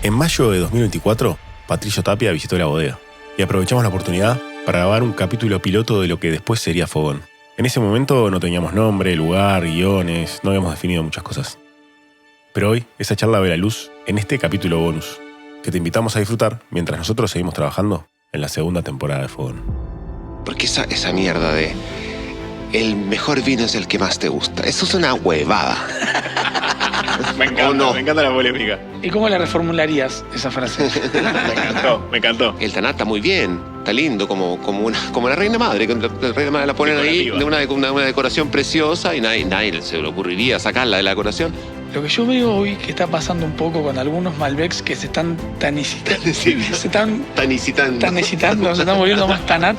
En mayo de 2024, Patricio Tapia visitó la bodega y aprovechamos la oportunidad para grabar un capítulo piloto de lo que después sería Fogón. En ese momento no teníamos nombre, lugar, guiones, no habíamos definido muchas cosas. Pero hoy esa charla ve la luz en este capítulo bonus, que te invitamos a disfrutar mientras nosotros seguimos trabajando en la segunda temporada de Fogón. Porque esa mierda de el mejor vino es el que más te gusta, eso es una huevada. Me encanta la polémica. ¿Y cómo la reformularías esa frase? Me encantó. El Tanat está muy bien, está lindo, como la Reina Madre, que la Reina Madre la ponen ahí de una decoración preciosa y nadie se le ocurriría sacarla de la decoración. Lo que yo veo hoy que está pasando un poco con algunos Malbecs que se están tanicitando, se están volviendo más Tanat.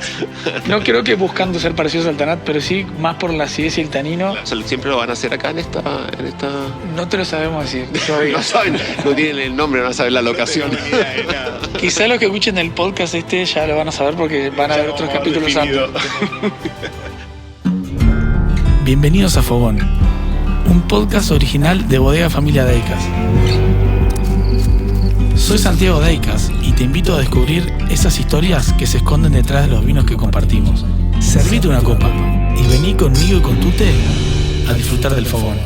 No creo que buscando ser parecidos al Tanat, pero sí más por la acidez y el tanino. O sea, siempre lo van a hacer acá en esta... No te lo sabemos decir. No saben, no tienen el nombre, no van a saber la locación. Quizá los que escuchen el podcast ya lo van a saber porque van a ver otros capítulos antes. Bienvenidos a Fogón, un podcast original de Bodega Familia Deicas. Soy Santiago Deicas y te invito a descubrir esas historias que se esconden detrás de los vinos que compartimos. Servite una copa y vení conmigo y con Tute a disfrutar del Fogón.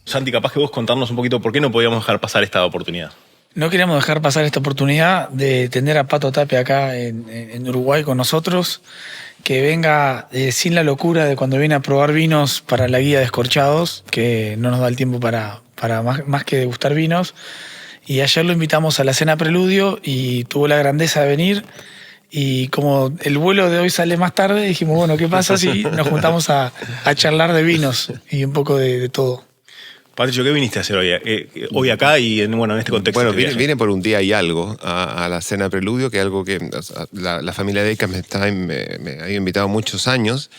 Santi, capaz que vos contarnos un poquito por qué no podíamos dejar pasar esta oportunidad. No queríamos dejar pasar esta oportunidad de tener a Pato Tapia acá en Uruguay con nosotros, que venga sin la locura de cuando viene a probar vinos para la guía de Descorchados, que no nos da el tiempo para más que degustar vinos. Y ayer lo invitamos a la cena preludio y tuvo la grandeza de venir. Y como el vuelo de hoy sale más tarde, dijimos, bueno, ¿qué pasa si nos juntamos a charlar de vinos y un poco de todo? Patricio, ¿qué viniste a hacer hoy acá y en este contexto? Bueno, vine por un día y algo a la cena preludio, que es algo que la familia Deicas me había invitado muchos años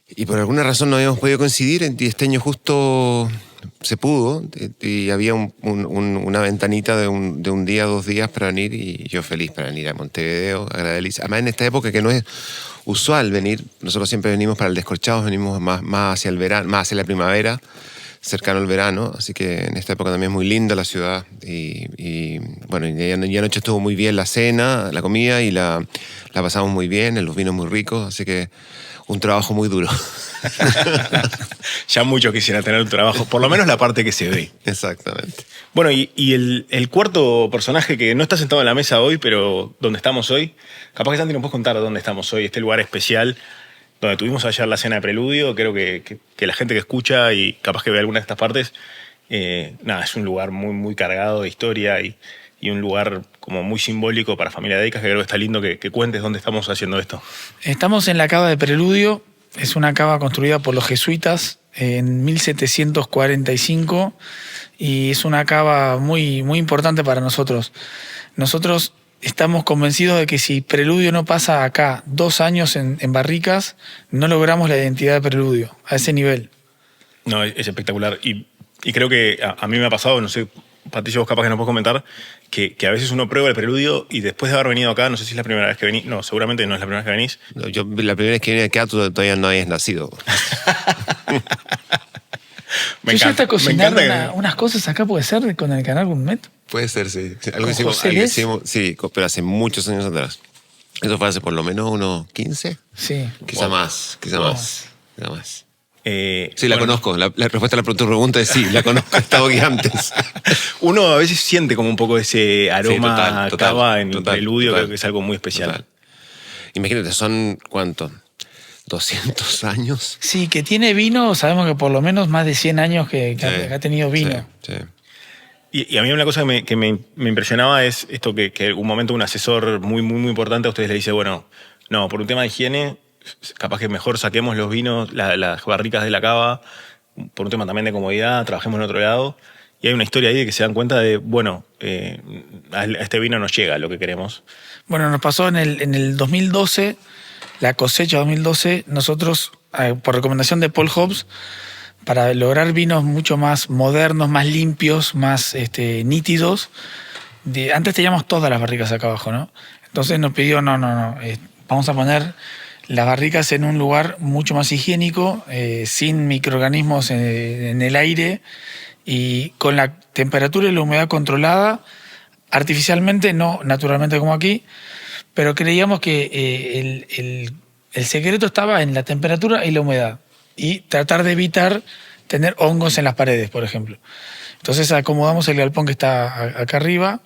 y por alguna razón no habíamos podido coincidir. Y este año justo se pudo y había una ventanita de un día, 2 días para venir y yo feliz para venir a Montevideo, a Gradeliz. Además en esta época que no es usual venir, nosotros siempre venimos para el Descorchados, venimos más hacia el verano, más hacia la primavera, cercano al verano, así que en esta época también es muy linda la ciudad y anoche estuvo muy bien la cena, la comida y la pasamos muy bien, los vinos muy ricos, así que un trabajo muy duro. Ya muchos quisieran tener un trabajo, por lo menos la parte que se ve. Exactamente. Bueno, y el cuarto personaje que no está sentado en la mesa hoy, pero donde estamos hoy, capaz que Santi nos puedes contar dónde estamos hoy, este lugar especial donde tuvimos ayer la cena de preludio. Creo que la gente que escucha y capaz que ve alguna de estas partes, es un lugar muy, muy cargado de historia y un lugar como muy simbólico para Familia Deicas, que creo que está lindo que cuentes dónde estamos haciendo esto. Estamos en la cava de Preludio, es una cava construida por los jesuitas en 1745 y es una cava muy, muy importante para nosotros. Nosotros estamos convencidos de que si Preludio no pasa acá 2 años en barricas, no logramos la identidad de Preludio a ese nivel. No, es espectacular. Y creo que a mí me ha pasado, no sé, Patricio, vos capaz que nos puedes comentar, que a veces uno prueba el Preludio y después de haber venido acá, no sé si es la primera vez que venís, no, seguramente no es la primera vez que venís. No, yo la primera vez que vine acá todavía no habías nacido. Me encanta cocinar unas cosas acá, puede ser, con el canal Gourmet. Puede ser, sí. Algo hicimos, sí, pero hace muchos años atrás. Eso fue hace por lo menos unos 15. Sí. Quizá más. Sí, la conozco. La respuesta a la pregunta es sí, la conozco. He estado aquí antes. Uno a veces siente como un poco ese aroma cava en el preludio, creo que es algo muy especial. Total. Imagínate, son ¿cuánto? 200 años. Sí, que tiene vino, sabemos que por lo menos más de 100 años que ha tenido vino. Sí. Y a mí una cosa que me impresionaba es esto que en algún momento un asesor muy, muy, muy importante a ustedes le dice, bueno, no, por un tema de higiene, capaz que mejor saquemos los vinos, las barricas de la cava, por un tema también de comodidad, trabajemos en otro lado. Y hay una historia ahí de que se dan cuenta de, bueno, a este vino nos llega lo que queremos. Bueno, nos pasó en el 2012, la cosecha 2012, nosotros, por recomendación de Paul Hobbs, para lograr vinos mucho más modernos, más limpios, más nítidos. Antes teníamos todas las barricas acá abajo, ¿no? Entonces nos pidió, no, vamos a poner las barricas en un lugar mucho más higiénico, sin microorganismos en el aire y con la temperatura y la humedad controlada, artificialmente, no naturalmente como aquí, pero creíamos que el secreto estaba en la temperatura y la humedad y tratar de evitar tener hongos en las paredes, por ejemplo. Entonces acomodamos el galpón que está acá arriba,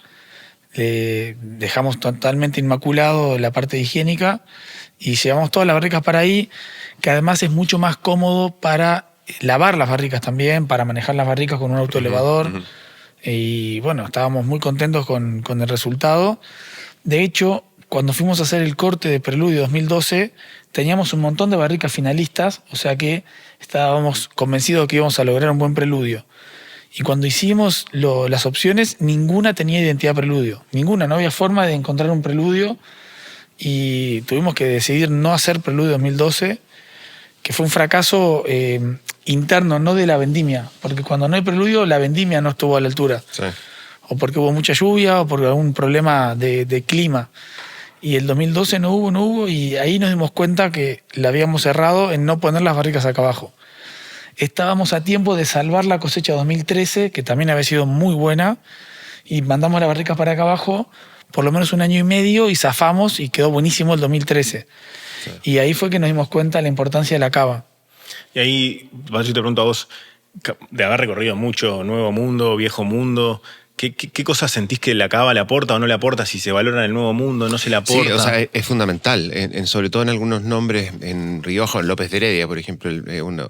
le dejamos totalmente inmaculado la parte higiénica y llevamos todas las barricas para ahí, que además es mucho más cómodo para lavar las barricas también, para manejar las barricas con un autoelevador. Y bueno, estábamos muy contentos con el resultado. De hecho, cuando fuimos a hacer el corte de Preludio 2012, teníamos un montón de barricas finalistas, o sea que estábamos convencidos que íbamos a lograr un buen Preludio. Y cuando hicimos las opciones, ninguna tenía identidad Preludio. Ninguna, no había forma de encontrar un Preludio. Y tuvimos que decidir no hacer Preludio 2012, que fue un fracaso interno, no de la vendimia. Porque cuando no hay Preludio, la vendimia no estuvo a la altura. Sí. O porque hubo mucha lluvia, o por algún problema de clima. Y el 2012 no hubo, y ahí nos dimos cuenta que la habíamos errado en no poner las barricas acá abajo. Estábamos a tiempo de salvar la cosecha 2013, que también había sido muy buena, y mandamos las barricas para acá abajo por lo menos 1 año y medio y zafamos y quedó buenísimo el 2013. Sí. Y ahí fue que nos dimos cuenta de la importancia de la cava. Y ahí, yo te pregunto a vos, de haber recorrido mucho Nuevo Mundo, Viejo Mundo, ¿qué cosas sentís que la cava le aporta o no le aporta? Si se valora en el Nuevo Mundo, no se le aporta. Sí, o sea, es fundamental, sobre todo en algunos nombres, en Rioja, en López de Heredia, por ejemplo,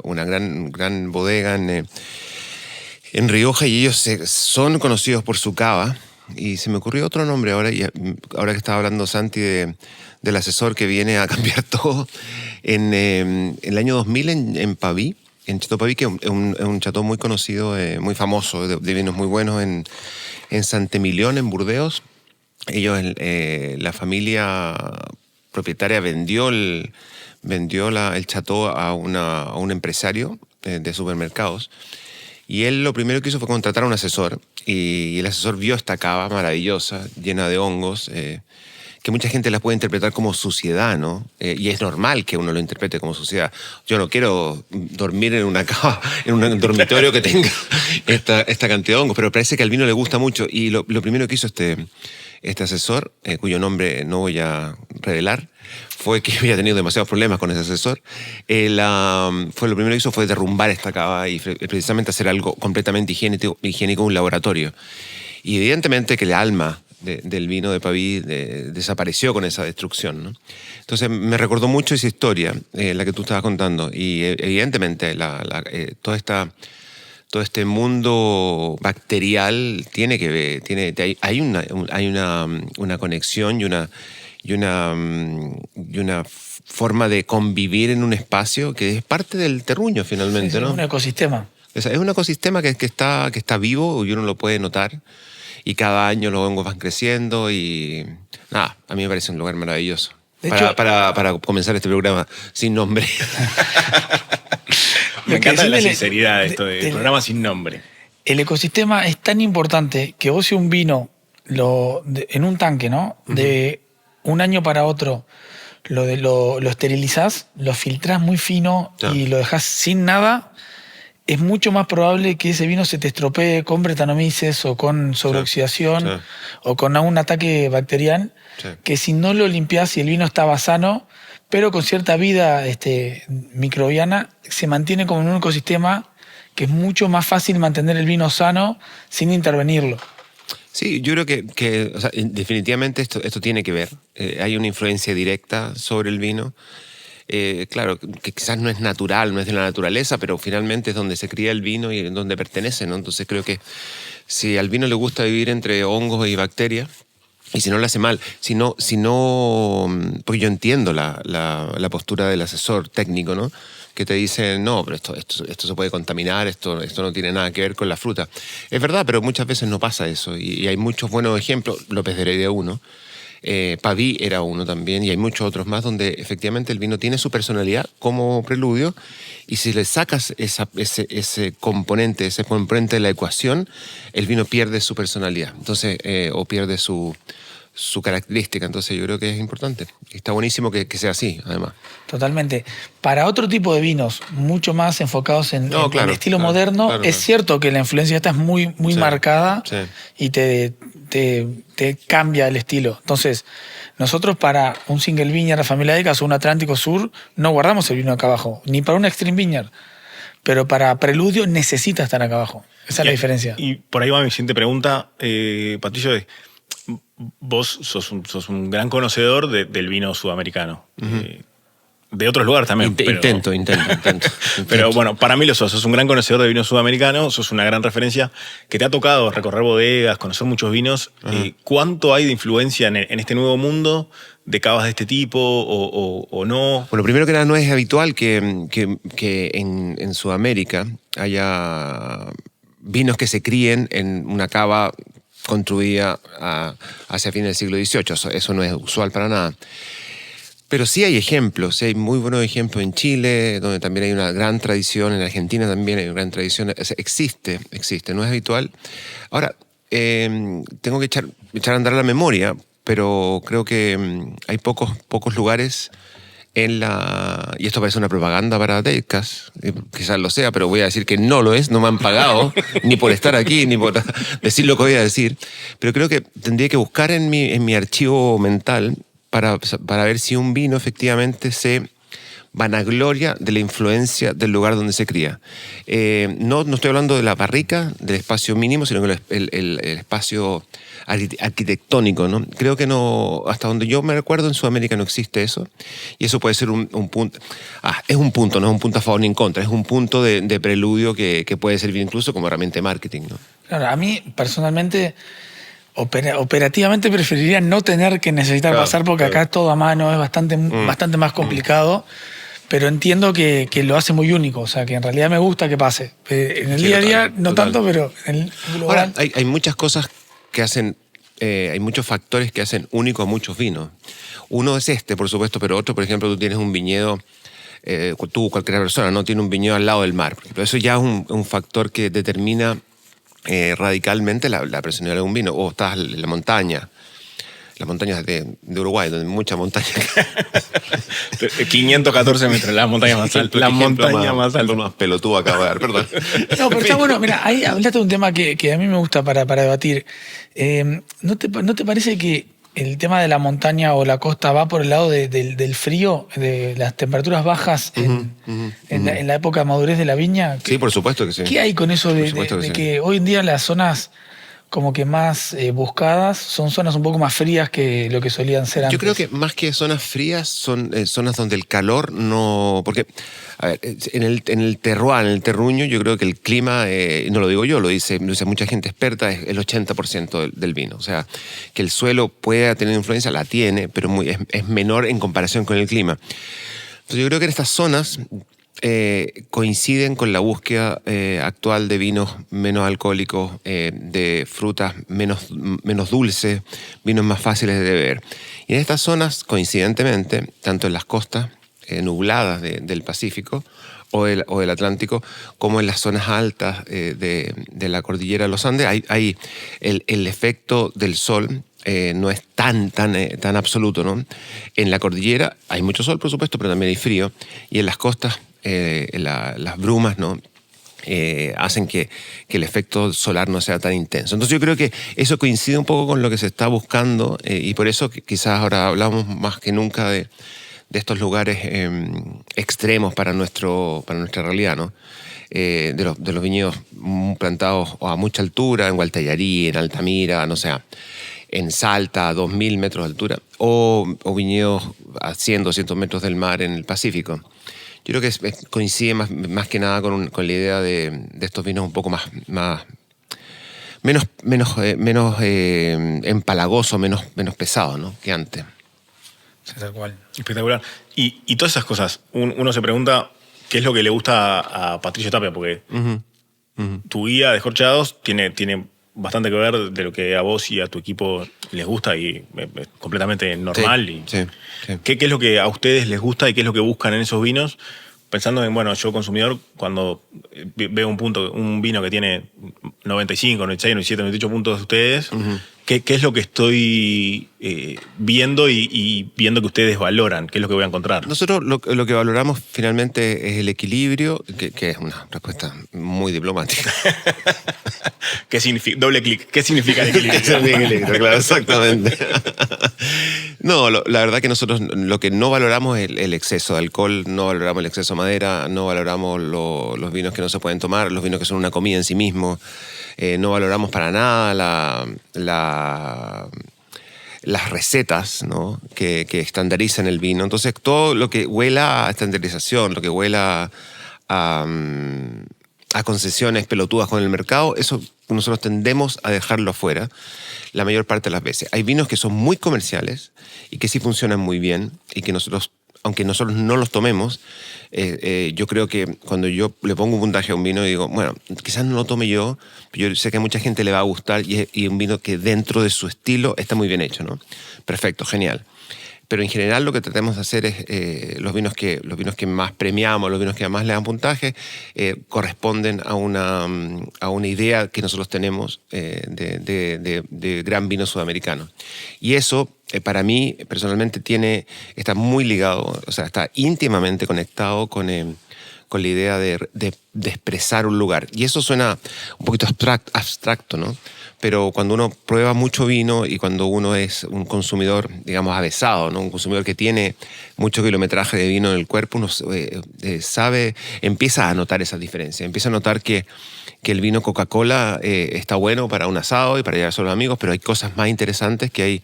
una gran bodega en Rioja, y ellos son conocidos por su cava. Y se me ocurrió otro nombre ahora que estaba hablando Santi del asesor que viene a cambiar todo. En el año 2000 en Paví, en Chateau Paví, que es un chateau muy conocido, muy famoso, de vinos muy buenos, en Saint-Émilion, en Burdeos. Ellos, la familia propietaria vendió el chateau a un empresario de supermercados. Y él lo primero que hizo fue contratar a un asesor, y el asesor vio esta cava maravillosa, llena de hongos, que mucha gente la puede interpretar como suciedad, ¿no? Y es normal que uno lo interprete como suciedad. Yo no quiero dormir en una cava, en un dormitorio que tenga esta cantidad de hongos, pero parece que al vino le gusta mucho. Y lo primero que hizo este asesor, cuyo nombre no voy a revelar, fue que había tenido demasiados problemas con ese asesor. Lo primero que hizo fue derrumbar esta cava y precisamente hacer algo completamente higiénico, un laboratorio. Y evidentemente que el alma del vino de Paví desapareció con esa destrucción, ¿no? Entonces me recordó mucho esa historia, la que tú estabas contando. Y evidentemente todo este mundo bacterial tiene que ver, hay una conexión y una forma de convivir en un espacio que es parte del terruño finalmente, sí, ¿no? Es un ecosistema. Es un ecosistema que está vivo y uno lo puede notar, y cada año los hongos van creciendo y nada, a mí me parece un lugar maravilloso. Para comenzar este programa sin nombre. Me encanta la sinceridad de esto del programa sin nombre. El ecosistema es tan importante que vos, si un vino en un tanque, ¿no? De un año para otro lo esterilizás, lo filtrás muy fino y lo dejás sin nada, es mucho más probable que ese vino se te estropee con bretanomices o con sobreoxidación o con algún ataque bacteriano, que si no lo limpiás y el vino estaba sano, pero con cierta vida microbiana, se mantiene como en un ecosistema que es mucho más fácil mantener el vino sano sin intervenirlo. Sí, yo creo que o sea, definitivamente esto tiene que ver. Hay una influencia directa sobre el vino. Claro, que quizás no es natural, no es de la naturaleza, pero finalmente es donde se cría el vino y es donde pertenece, ¿no? Entonces creo que si al vino le gusta vivir entre hongos y bacterias, y si no le hace mal, si no, porque yo entiendo la postura del asesor técnico, ¿no? Que te dice, no, pero esto se puede contaminar, esto no tiene nada que ver con la fruta. Es verdad, pero muchas veces no pasa eso, y hay muchos buenos ejemplos. López de Heredia uno, Paví era uno también, y hay muchos otros más donde efectivamente el vino tiene su personalidad como preludio, y si le sacas ese componente de la ecuación, el vino pierde su personalidad, entonces, o pierde su su característica. Entonces yo creo que es importante. Y está buenísimo que sea así, además. Totalmente. Para otro tipo de vinos, mucho más enfocados en el estilo moderno, es cierto que la influencia esta es muy marcada y te cambia el estilo. Entonces, nosotros para un single vineyard a familia Decas o un Atlántico Sur, no guardamos el vino acá abajo, ni para un extreme vineyard. Pero para Preludio necesita estar acá abajo. Esa es la diferencia. Y por ahí va mi siguiente pregunta, Patricio. Vos sos un gran conocedor del vino sudamericano. De otros lugares también. Intento. Pero bueno, para mí lo sos. Sos un gran conocedor de vino sudamericano, sos una gran referencia que te ha tocado recorrer bodegas, conocer muchos vinos. ¿Cuánto hay de influencia en este nuevo mundo de cavas de este tipo o no? Bueno, primero que nada, no es habitual que en Sudamérica haya vinos que se críen en una cava construida hacia fines del siglo XVIII. Eso no es usual para nada. Pero sí hay ejemplos, hay muy buenos ejemplos en Chile, donde también hay una gran tradición, en Argentina también hay una gran tradición. Existe, no es habitual. Ahora, tengo que echar a andar la memoria, pero creo que hay pocos lugares y esto parece una propaganda para Decas, quizás lo sea, pero voy a decir que no lo es, no me han pagado, ni por estar aquí, ni por decir lo que voy a decir. Pero creo que tendría que buscar en mi archivo mental para ver si un vino efectivamente se vanagloria de la influencia del lugar donde se cría. No estoy hablando de la barrica, del espacio mínimo, sino que el espacio arquitectónico, ¿no? Creo que no, hasta donde yo me recuerdo, en Sudamérica no existe eso. Y eso puede ser un punto. Es un punto, no es un punto a favor ni en contra, es un punto de preludio que puede servir incluso como herramienta de marketing, ¿no? Claro, a mí personalmente, operativamente preferiría no tener que necesitar pasar, porque acá todo a mano es bastante más complicado. Pero entiendo que lo hace muy único, o sea, que en realidad me gusta que pase. En el día a día no tanto, pero en el global. Ahora, hay muchas cosas que hacen, hay muchos factores que hacen único a muchos vinos. Uno es por supuesto, pero otro, por ejemplo, tú tienes un viñedo, cualquier persona, ¿no? Tiene un viñedo al lado del mar. Por ejemplo, eso ya es un factor que determina radicalmente la personalidad de un vino. O estás en la montaña. Las montañas de Uruguay, donde hay mucha montaña. 514 metros, la montaña más alta. La montaña más alta. Más pelotudo acabo de dar, perdón. No, pero está bueno. Mira, ahí hablaste de un tema que a mí me gusta para debatir. ¿No te parece que el tema de la montaña o la costa va por el lado del frío, de las temperaturas bajas en la época de madurez de la viña? Sí, por supuesto que sí. ¿Qué hay con eso de que hoy en día las zonas como que más buscadas son zonas un poco más frías que lo que solían ser antes? Yo creo que más que zonas frías son zonas donde el calor no... Porque, a ver, en el terroir, en el terruño, yo creo que el clima, no lo digo yo, lo dice mucha gente experta, es el 80% del vino. O sea, que el suelo pueda tener influencia, la tiene, pero es menor en comparación con el clima. Entonces yo creo que en estas zonas coinciden con la búsqueda actual de vinos menos alcohólicos, de frutas menos dulces, vinos más fáciles de beber. Y en estas zonas, coincidentemente, tanto en las costas nubladas del Pacífico o del Atlántico, como en las zonas altas de la cordillera de los Andes, hay el efecto del sol. No es tan absoluto, ¿no? En la cordillera hay mucho sol, por supuesto, pero también hay frío. Y en las costas, las brumas, ¿no? Hacen que el efecto solar no sea tan intenso. Entonces yo creo que eso coincide un poco con lo que se está buscando, y por eso quizás ahora hablamos más que nunca de estos lugares extremos para nuestra realidad, ¿no? De los viñedos plantados a mucha altura, en Gualtallarí, en Altamira, no sé, en Salta, a 2.000 metros de altura, o viñedos a 100, 200 metros del mar en el Pacífico. Yo creo que coincide más que nada con la idea de estos vinos un poco menos empalagosos, menos pesados, ¿no? Que antes. Sí, tal cual. Espectacular. Y todas esas cosas, uno se pregunta qué es lo que le gusta a Patricio Tapia, porque tu guía de Descorchados tiene bastante que ver de lo que a vos y a tu equipo les gusta, y es completamente normal. Sí. ¿Qué es lo que a ustedes les gusta y qué es lo que buscan en esos vinos? Pensando en, bueno, yo consumidor, cuando veo un vino que tiene 95, 96, 97, 98 puntos de ustedes, ¿Qué es lo que estoy viendo y viendo que ustedes valoran? ¿Qué es lo que voy a encontrar? Nosotros lo que valoramos finalmente es el equilibrio, que es una respuesta muy diplomática. ¿Qué significa? Doble clic. ¿Qué significa el equilibrio? Claro, exactamente. No, la verdad que nosotros lo que no valoramos es el exceso de alcohol, no valoramos el exceso de madera, no valoramos los vinos que no se pueden tomar, los vinos que son una comida en sí mismos. No valoramos para nada las recetas, ¿no? que estandarizan el vino. Entonces, todo lo que huela a estandarización, lo que huela a concesiones pelotudas con el mercado, eso nosotros tendemos a dejarlo afuera la mayor parte de las veces. Hay vinos que son muy comerciales y que sí funcionan muy bien y que nosotros, aunque nosotros no los tomemos, yo creo que cuando yo le pongo un puntaje a un vino y digo, bueno, quizás no lo tome yo, pero yo sé que a mucha gente le va a gustar y un vino que dentro de su estilo está muy bien hecho, ¿no? Perfecto, genial. Pero en general lo que tratamos de hacer es los vinos que más premiamos, los vinos que más le dan puntaje, corresponden a una idea que nosotros tenemos de gran vino sudamericano. Y eso, para mí, personalmente, está muy ligado, o sea, está íntimamente conectado con la idea de expresar un lugar. Y eso suena un poquito abstracto, ¿no? Pero cuando uno prueba mucho vino y cuando uno es un consumidor, digamos, avesado, ¿no? Un consumidor que tiene mucho kilometraje de vino en el cuerpo, uno empieza a notar esa diferencia. Empieza a notar que el vino Coca-Cola está bueno para un asado y para llevar solo amigos, pero hay cosas más interesantes que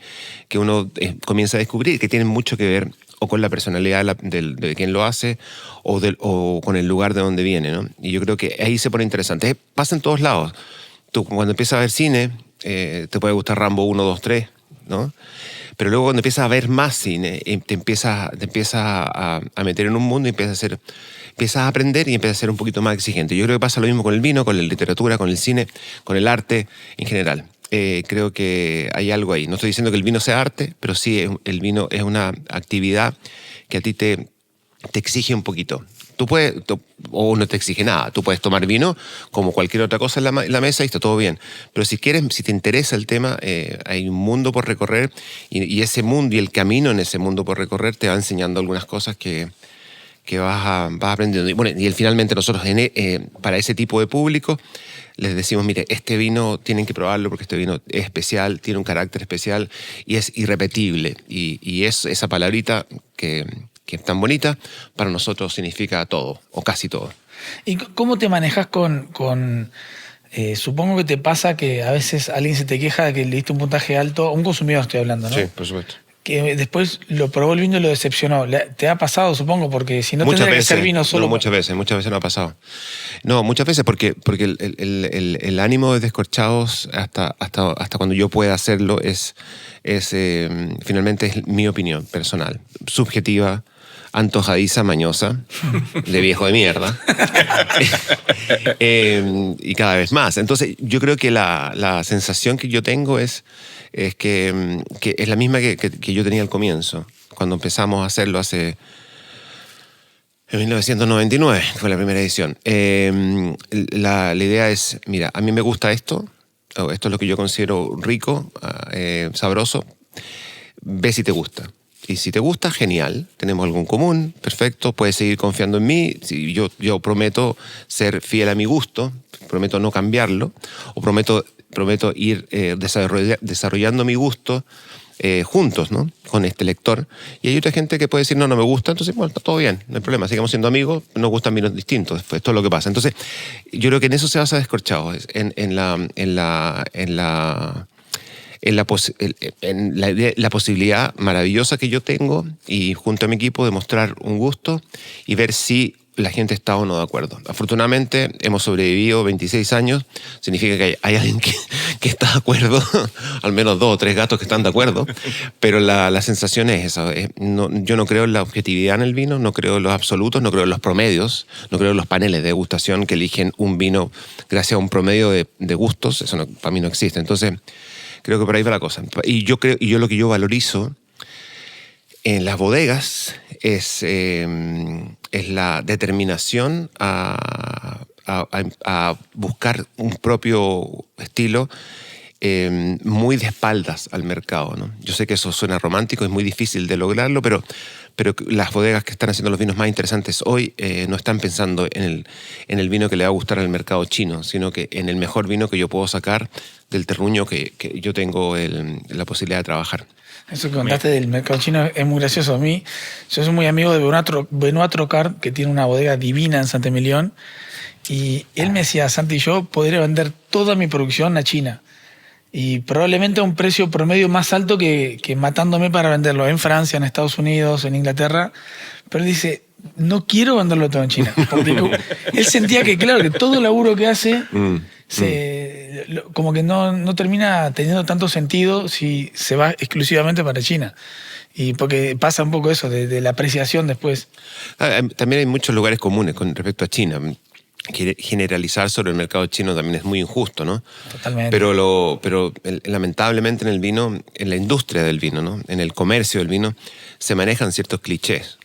uno comienza a descubrir que tienen mucho que ver o con la personalidad de quien lo hace o con el lugar de donde viene, ¿no? Y yo creo que ahí se pone interesante. Pasa en todos lados. Tú cuando empiezas a ver cine, te puede gustar Rambo 1, 2, 3, ¿no? Pero luego cuando empiezas a ver más cine, te empiezas a meter en un mundo y empiezas a aprender y empiezas a ser un poquito más exigente. Yo creo que pasa lo mismo con el vino, con la literatura, con el cine, con el arte en general. Creo que hay algo ahí. No estoy diciendo que el vino sea arte, pero sí el vino es una actividad que a ti te exige un poquito. O no te exige nada. Tú puedes tomar vino como cualquier otra cosa en la mesa y está todo bien. Pero si te interesa el tema, hay un mundo por recorrer y ese mundo y el camino en ese mundo por recorrer te va enseñando algunas cosas que vas aprendiendo. Y bueno, finalmente nosotros para ese tipo de público les decimos, mire, este vino tienen que probarlo porque este vino es especial, tiene un carácter especial y es irrepetible. Y es esa palabrita que es tan bonita, para nosotros significa todo, o casi todo. ¿Y cómo te manejas con supongo que te pasa que a veces alguien se te queja de que le diste un puntaje alto, un consumidor estoy hablando, ¿no? Sí, por supuesto. Que después lo probó el vino y lo decepcionó. ¿Te ha pasado, supongo? Porque si no tendría que ser vino solo... No, muchas veces no ha pasado. No, muchas veces porque el ánimo de Descorchados hasta cuando yo pueda hacerlo finalmente es mi opinión personal, subjetiva, antojadiza, mañosa, de viejo de mierda. Y cada vez más. Entonces, yo creo que la sensación que yo tengo es que es la misma que yo tenía al comienzo, cuando empezamos a hacerlo en 1999, fue la primera edición. La idea es, mira, a mí me gusta esto es lo que yo considero rico, sabroso, ve si te gusta. Y si te gusta, genial, tenemos algo en común, perfecto, puedes seguir confiando en mí. Si yo prometo ser fiel a mi gusto, prometo no cambiarlo, o prometo ir desarrollando mi gusto juntos, ¿no? Con este lector. Y hay otra gente que puede decir, no me gusta, entonces, bueno, está todo bien, no hay problema, sigamos siendo amigos, nos gustan vinos distintos, esto es lo que pasa. Entonces, yo creo que en eso se basa Descorchados, en la posibilidad maravillosa que yo tengo y junto a mi equipo de mostrar un gusto y ver si la gente está o no de acuerdo. Afortunadamente hemos sobrevivido 26 años, significa que hay alguien que está de acuerdo, al menos 2 o 3 gatos que están de acuerdo, pero la sensación es esa. Yo no creo en la objetividad en el vino, no creo en los absolutos, no creo en los promedios, no creo en los paneles de degustación que eligen un vino gracias a un promedio de gustos, eso para mí no existe. Entonces, creo que por ahí va la cosa. Y yo lo que yo valorizo en las bodegas es la determinación a buscar un propio estilo muy de espaldas al mercado, ¿no? Yo sé que eso suena romántico, es muy difícil de lograrlo, pero las bodegas que están haciendo los vinos más interesantes hoy no están pensando en el vino que le va a gustar al mercado chino, sino que en el mejor vino que yo puedo sacar del terruño que yo tengo la posibilidad de trabajar. Eso que contaste del mercado chino es muy gracioso. A mí, yo soy muy amigo de Benoit Trocard, que tiene una bodega divina en Saint-Emilion, y él me decía, Santi, yo podría vender toda mi producción a China. Y probablemente a un precio promedio más alto que matándome para venderlo en Francia, en Estados Unidos, en Inglaterra. Pero él dice, no quiero venderlo todo en China. Porque él sentía que, claro, que todo el laburo que hace como que no termina teniendo tanto sentido si se va exclusivamente para China. Y porque pasa un poco eso, de la apreciación después. También hay muchos lugares comunes con respecto a China. Generalizar sobre el mercado chino también es muy injusto, ¿no? Totalmente. Pero lamentablemente en el vino, en la industria del vino, ¿no? En el comercio del vino, se manejan ciertos clichés.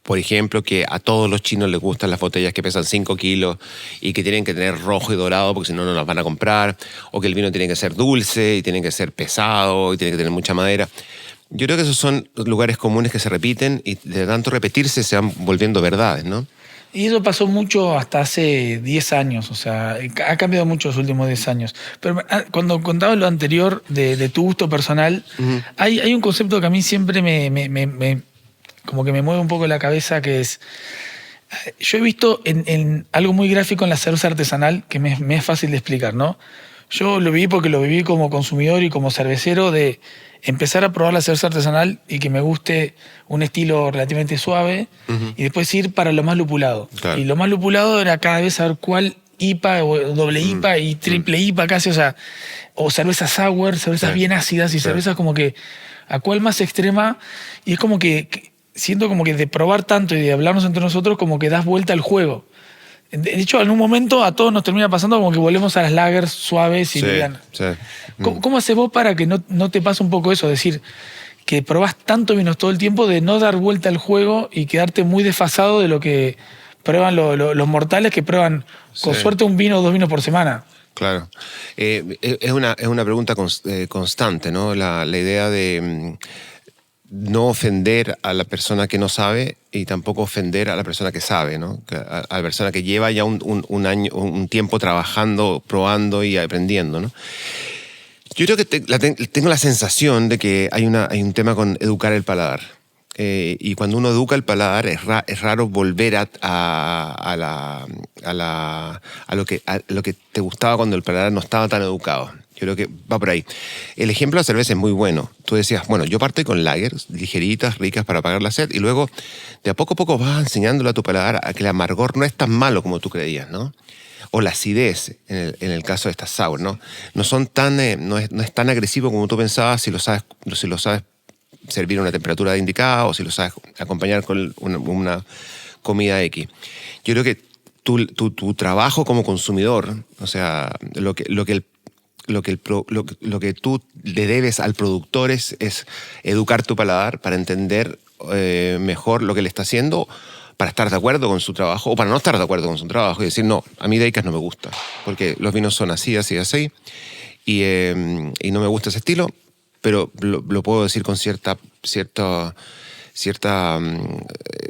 Por ejemplo, que a todos los chinos les gustan las botellas que pesan 5 kilos y que tienen que tener rojo y dorado porque si no, no las van a comprar. O que el vino tiene que ser dulce y tiene que ser pesado y tiene que tener mucha madera. Yo creo que esos son lugares comunes que se repiten y de tanto repetirse se van volviendo verdades, ¿no? Y eso pasó mucho hasta hace 10 años, o sea, ha cambiado mucho los últimos 10 años. Pero cuando contabas lo anterior de tu gusto personal, hay un concepto que a mí siempre como que me mueve un poco la cabeza, que es, yo he visto en algo muy gráfico en la cerveza artesanal, que me es fácil de explicar, ¿no? Yo lo viví porque lo viví como consumidor y como cervecero, de empezar a probar la cerveza artesanal y que me guste un estilo relativamente suave y después ir para lo más lupulado. Claro. Y lo más lupulado era cada vez saber cuál IPA o doble IPA y triple IPA casi, o cervezas sour, cervezas bien ácidas y cervezas como que a cuál más extrema. Y es como que siento como que de probar tanto y de hablarnos entre nosotros como que das vuelta al juego. De hecho, en un momento a todos nos termina pasando como que volvemos a las lagers suaves y livianas. Sí. ¿Cómo haces vos para que no te pase un poco eso? Decir, que probás tanto vinos todo el tiempo, de no dar vuelta al juego y quedarte muy desfasado de lo que prueban los mortales que prueban con suerte un vino o 2 vinos por semana. Claro. Es una pregunta constante, ¿no? La idea de no ofender a la persona que no sabe y tampoco ofender a la persona que sabe, ¿no? A la persona que lleva ya un tiempo trabajando, probando y aprendiendo, ¿no? Yo creo que tengo la sensación de que hay un tema con educar el paladar. Y cuando uno educa el paladar es raro volver a lo que te gustaba cuando el paladar no estaba tan educado. Yo creo que va por ahí. El ejemplo de la cerveza es muy bueno. Tú decías, bueno, yo parto con lagers ligeritas, ricas para apagar la sed, y luego de a poco vas enseñándole a tu paladar a que el amargor no es tan malo como tú creías, ¿no? O la acidez, en el caso de estas sour, ¿no? No es tan agresivo como tú pensabas si lo sabes servir a una temperatura indicada o si lo sabes acompañar con una comida X. Yo creo que tu trabajo como consumidor, o sea, lo que tú le debes al productor es educar tu paladar para entender mejor lo que le está haciendo, para estar de acuerdo con su trabajo o para no estar de acuerdo con su trabajo y decir, no, a mí Deikas no me gusta, porque los vinos son así y no me gusta ese estilo, pero lo puedo decir con cierta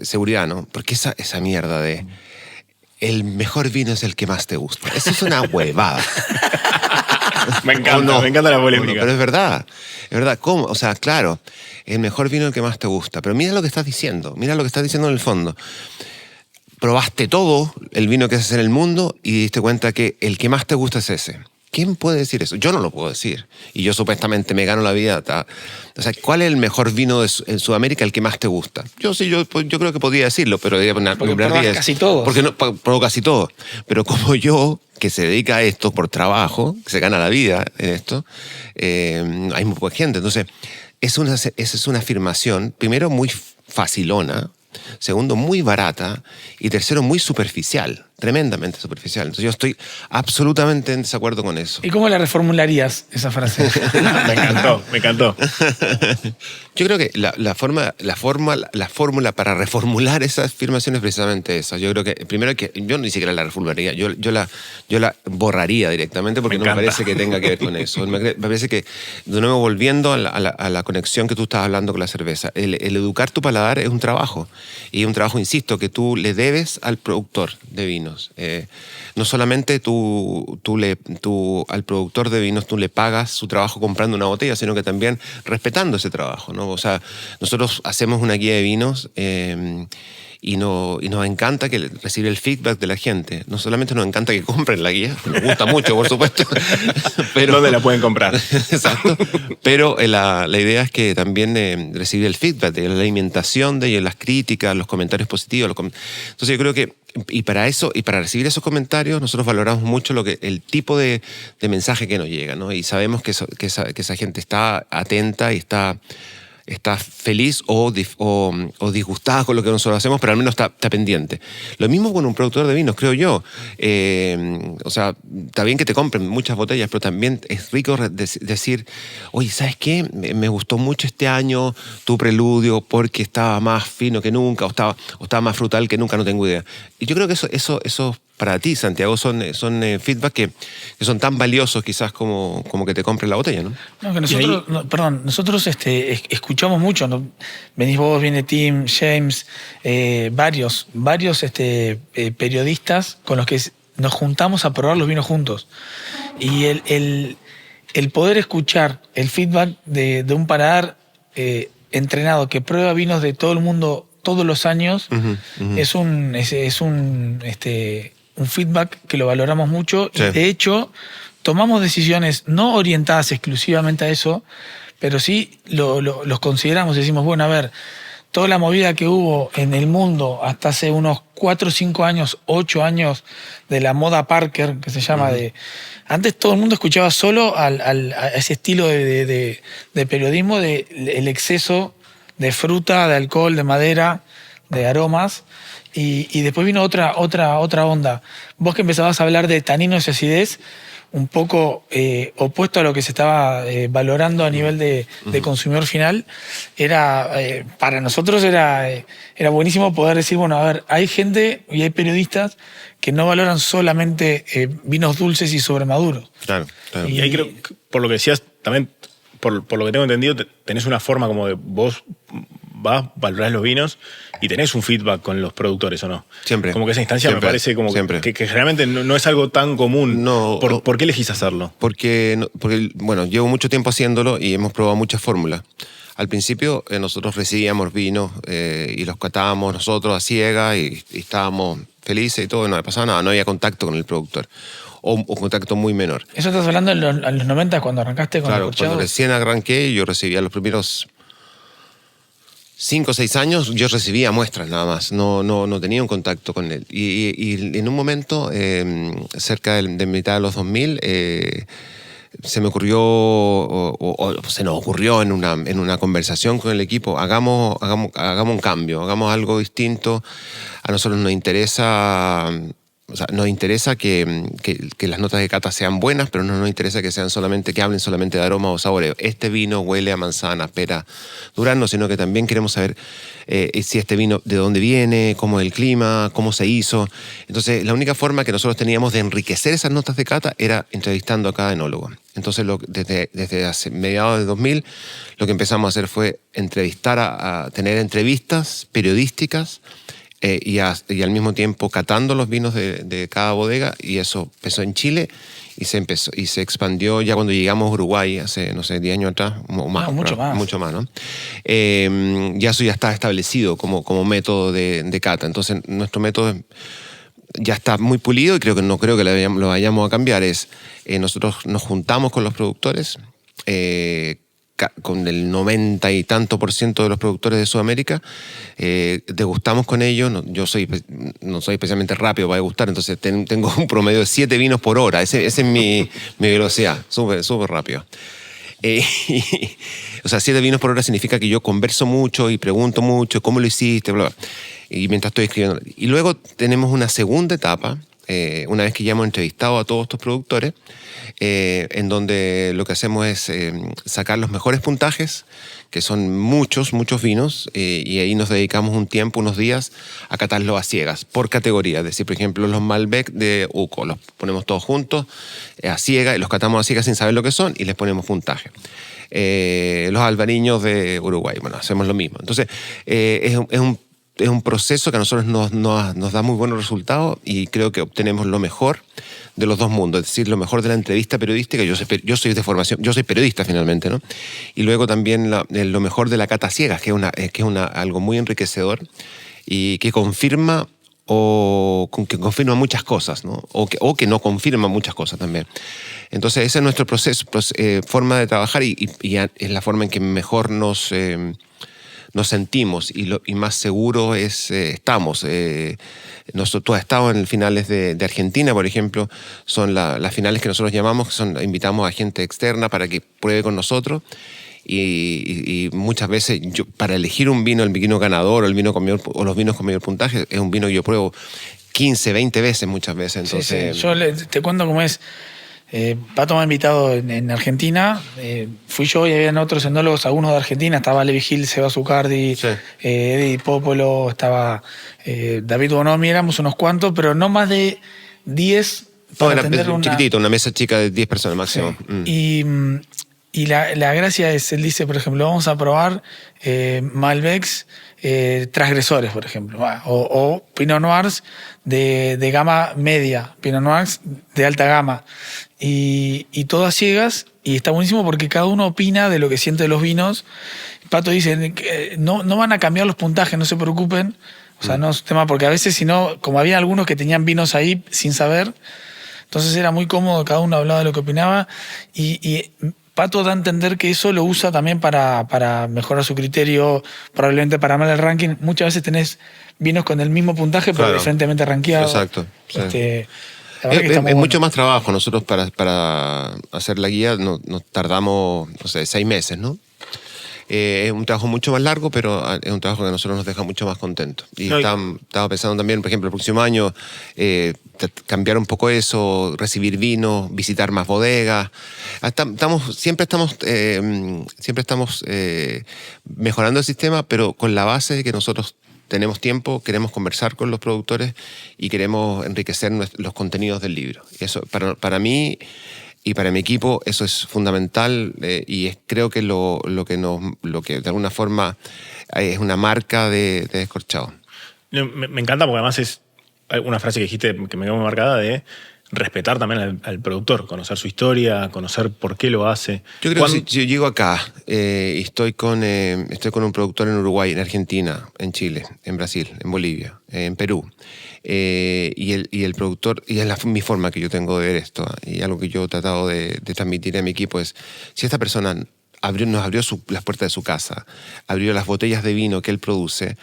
seguridad, ¿no? Porque esa mierda de el mejor vino es el que más te gusta, eso es una huevada. Me encanta la polémica. Pero es verdad. ¿Cómo? O sea, claro, el mejor vino es el que más te gusta. Pero mira lo que estás diciendo en el fondo. Probaste todo el vino que haces en el mundo y diste cuenta que el que más te gusta es ese. ¿Quién puede decir eso? Yo no lo puedo decir. Y yo supuestamente me gano la vida. O sea, ¿cuál es el mejor vino en Sudamérica, el que más te gusta? Yo creo que podría decirlo, pero porque probás casi todo. Porque no, probó casi todo. Pero como yo, que se dedica a esto por trabajo, que se gana la vida en esto, hay muy poca gente. Entonces, esa es una afirmación, primero, muy facilona, Segundo, muy barata. Y tercero, muy superficial, tremendamente superficial. Entonces yo estoy absolutamente en desacuerdo con eso. ¿Y cómo la reformularías esa frase? Me encantó. Yo creo que la fórmula para reformular esa afirmación es precisamente esa. Yo creo que, primero, que yo ni siquiera la reformularía, yo la borraría directamente porque no me parece que tenga que ver con eso. Me parece que, de nuevo, volviendo a la conexión que tú estás hablando con la cerveza, el educar tu paladar es un trabajo. Y un trabajo, insisto, que tú le debes al productor de vinos. No solamente tú al productor de vinos tú le pagas su trabajo comprando una botella, sino que también respetando ese trabajo, ¿no? O sea, nosotros hacemos una guía de vinos y nos encanta recibir el feedback de la gente. No solamente nos encanta que compren la guía, nos gusta mucho, por supuesto. Pero, ¿dónde la pueden comprar? Exacto. Pero la idea es que también recibir el feedback de la alimentación de ellos, las críticas, los comentarios positivos. Entonces yo creo que para recibir esos comentarios, nosotros valoramos mucho el tipo de mensaje que nos llega, ¿no? Y sabemos que esa gente está atenta y está feliz o disgustada con lo que nosotros hacemos, pero al menos está pendiente. Lo mismo con un productor de vinos, creo yo. O sea, está bien que te compren muchas botellas, pero también es rico decir, oye, ¿sabes qué? Me gustó mucho este año tu preludio porque estaba más fino que nunca o estaba más frutal que nunca, no tengo idea. Y yo creo que eso para ti, Santiago, son feedback que son tan valiosos quizás como que te compren la botella, ¿no? No, que nosotros escuchamos mucho, ¿no? Venís vos, viene Tim, James, varios periodistas con los que nos juntamos a probar los vinos juntos. Y el poder escuchar el feedback de un paladar entrenado que prueba vinos de todo el mundo todos los años, es un feedback que lo valoramos mucho. Sí. Y de hecho, tomamos decisiones no orientadas exclusivamente a eso, pero sí los consideramos y decimos, bueno, a ver, toda la movida que hubo en el mundo hasta hace unos 4, 5 años, 8 años de la moda Parker, que se llama, antes todo el mundo escuchaba solo a ese estilo de periodismo, el exceso de fruta, de alcohol, de madera, de aromas. Y después vino otra onda. Vos que empezabas a hablar de taninos y acidez, un poco opuesto a lo que se estaba valorando a nivel de consumidor final, para nosotros era buenísimo poder decir, bueno, a ver, hay gente y hay periodistas que no valoran solamente vinos dulces y sobremaduros. Claro. Y ahí creo, por lo que decías, también, por lo que tengo entendido, tenés una forma como de vos vas, valorás los vinos y tenés un feedback con los productores, ¿o no? Siempre. Como que esa instancia siempre, me parece como que generalmente no es algo tan común. No, ¿Por qué elegís hacerlo? Porque, bueno, llevo mucho tiempo haciéndolo y hemos probado muchas fórmulas. Al principio nosotros recibíamos vinos y los catábamos nosotros a ciegas y estábamos felices y todo, no pasaba nada, no había contacto con el productor. O contacto muy menor. ¿Eso estás hablando en los 90 cuando arrancaste con Claro, el corchado? cuando recién arranqué, yo recibía los primeros 5 o 6 años, yo recibía muestras nada más, no tenía un contacto con él. Y en un momento, cerca de mitad de los 2000, se me ocurrió, o se nos ocurrió en una conversación con el equipo, hagamos un cambio, hagamos algo distinto. A nosotros nos interesa... O sea, nos interesa que las notas de cata sean buenas, pero no nos interesa que hablen solamente de aroma o saboreo. Este vino huele a manzana, pera, durazno, sino que también queremos saber si este vino, de dónde viene, cómo es el clima, cómo se hizo. Entonces, la única forma que nosotros teníamos de enriquecer esas notas de cata era entrevistando a cada enólogo. Entonces, desde hace mediados de 2000, lo que empezamos a hacer fue a tener entrevistas periodísticas y al mismo tiempo catando los vinos de cada bodega, y eso empezó en Chile y se expandió ya cuando llegamos a Uruguay hace, no sé, 10 años atrás, o más. Mucho más, ¿no? Ya eso ya está establecido como método de cata. Entonces nuestro método ya está muy pulido y no creo que lo vayamos a cambiar. Nosotros nos juntamos con los productores, con el 90 y tanto % de los productores de Sudamérica, degustamos con ellos. No soy especialmente rápido para degustar, entonces tengo un promedio de 7 vinos por hora. Esa es mi velocidad, súper rápido. O sea, 7 vinos por hora significa que yo converso mucho y pregunto mucho, ¿cómo lo hiciste? Bla, bla. Y mientras estoy escribiendo. Y luego tenemos una segunda etapa, una vez que ya hemos entrevistado a todos estos productores, en donde lo que hacemos es sacar los mejores puntajes, que son muchos vinos, y ahí nos dedicamos un tiempo, unos días, a catarlos a ciegas, por categoría. Es decir, por ejemplo, los Malbec de UCO, los ponemos todos juntos, a ciegas, y los catamos a ciegas sin saber lo que son, y les ponemos puntaje. Los albariños de Uruguay, bueno, hacemos lo mismo. Entonces, es un proceso que a nosotros nos da muy buenos resultados, y creo que obtenemos lo mejor de los dos mundos, es decir, lo mejor de la entrevista periodística. Yo soy de formación, yo soy periodista finalmente, ¿no? Y luego también lo mejor de la cata ciegas, que es algo muy enriquecedor y que confirma que confirma muchas cosas, ¿no? O que no confirma muchas cosas también. Entonces ese es nuestro proceso, forma de trabajar, y es la forma en que mejor nos sentimos y más seguros estamos. Nosotros has estado en finales de Argentina, por ejemplo, son las finales que nosotros llamamos, invitamos a gente externa para que pruebe con nosotros, y muchas veces para elegir un vino, el vino ganador o los vinos con mayor puntaje, es un vino que yo pruebo 15, 20 veces muchas veces. Entonces, sí. Yo te cuento cómo es. Pato me ha invitado en Argentina, fui yo y habían otros enólogos, algunos de Argentina, estaba Levi Gil, Seba Zucardi, sí. Eddie Popolo, estaba David Bonomi, éramos unos cuantos, pero no más de 10 para atender chiquitito, una mesa chica de 10 personas máximo. Sí. Y la gracia es, él dice, por ejemplo, vamos a probar Malbecs transgresores, por ejemplo, o Pinot Noirs de gama media, Pinot Noirs de alta gama, y todas ciegas, y está buenísimo porque cada uno opina de lo que siente de los vinos. Pato dice, no van a cambiar los puntajes, no se preocupen, o sea, no es tema, porque a veces, si no, como había algunos que tenían vinos ahí sin saber, entonces era muy cómodo, cada uno hablaba de lo que opinaba, y Pato da a entender que eso lo usa también para mejorar su criterio, probablemente para armar el ranking. Muchas veces tenés vinos con el mismo puntaje, pero diferentemente rankeados. Exacto. Sí. Es mucho más trabajo. Nosotros para hacer la guía nos tardamos, 6 meses, ¿no? Es un trabajo mucho más largo, pero es un trabajo que a nosotros nos deja mucho más contentos. Y estaba pensando también, por ejemplo, el próximo año cambiar un poco eso, recibir vino, visitar más bodegas. Siempre estamos mejorando el sistema, pero con la base de que nosotros tenemos tiempo, queremos conversar con los productores y queremos enriquecer los contenidos del libro. Y eso, para mí y para mi equipo, eso es fundamental, y creo que lo que de alguna forma es una marca de Descorchado. Me encanta, porque además es una frase que dijiste que me quedó muy marcada, de respetar también al productor, conocer su historia, conocer por qué lo hace. Yo creo que si yo llego acá y estoy con un productor en Uruguay, en Argentina, en Chile, en Brasil, en Bolivia, en Perú, y el productor, y es mi forma que yo tengo de ver esto, y algo que yo he tratado de transmitir a mi equipo es, si esta persona nos abrió las puertas de su casa, abrió las botellas de vino que él produce,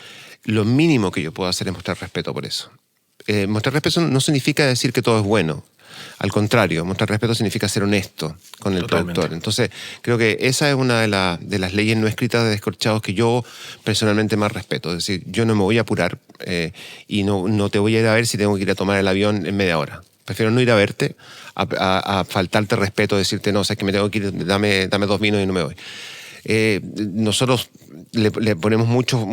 lo mínimo que yo puedo hacer es mostrar respeto por eso. Mostrar respeto no significa decir que todo es bueno. Al contrario, mostrar respeto significa ser honesto con el productor. Entonces, creo que esa es una de las leyes no escritas de Descorchados que yo personalmente más respeto. Es decir, yo no me voy a apurar y no te voy a ir a ver si tengo que ir a tomar el avión en media hora. Prefiero no ir a verte a faltarte respeto, decirte, no, o sea, que me tengo que ir, dame 2 vinos y no me voy. Nosotros le ponemos mucho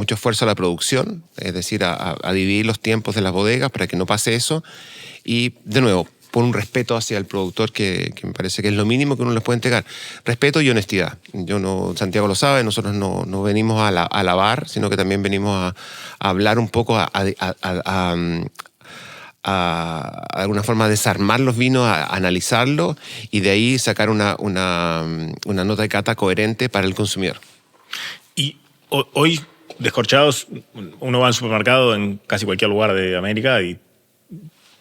esfuerzo a la producción, es decir, a dividir los tiempos de las bodegas para que no pase eso, y de nuevo, por un respeto hacia el productor que me parece que es lo mínimo que uno les puede entregar. Respeto y honestidad. Santiago lo sabe, nosotros no venimos a alabar, sino que también venimos a hablar un poco, a alguna forma desarmar los vinos, a analizarlos, y de ahí sacar una nota de cata coherente para el consumidor. Y hoy, Descorchados, uno va al supermercado en casi cualquier lugar de América y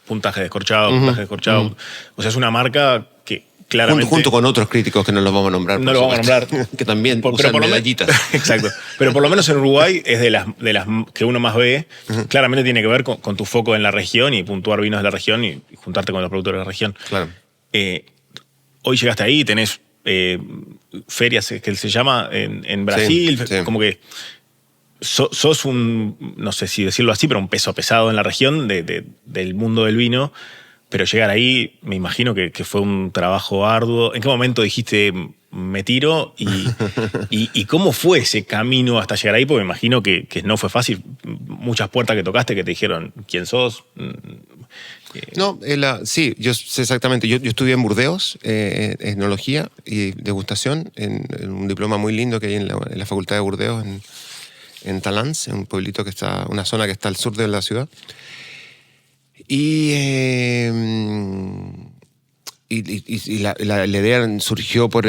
puntaje descorchado, puntaje descorchado. O sea, es una marca que claramente... Junto con otros críticos que no los vamos a nombrar. No los vamos a nombrar. Que también usan medallitas. Exacto. Pero por lo menos en Uruguay es de las que uno más ve. Claramente tiene que ver con tu foco en la región y puntuar vinos de la región y juntarte con los productores de la región. Claro. hoy llegaste ahí, tenés ferias, que se llama, en Brasil, Sí, sí. como que sos un, no sé si decirlo así, pero un peso pesado en la región del mundo del vino. Pero llegar ahí, me imagino que fue un trabajo arduo. ¿En qué momento dijiste, me tiro? ¿Y cómo fue ese camino hasta llegar ahí? Porque me imagino que no fue fácil. Muchas puertas que tocaste que te dijeron, ¿quién sos? No, sí, yo sé exactamente. Yo estudié en Burdeos, etnología y degustación, en un diploma muy lindo que hay en la Facultad de Burdeos, en Talence, en un pueblito que está, una zona que está al sur de la ciudad. Y la idea surgió por... o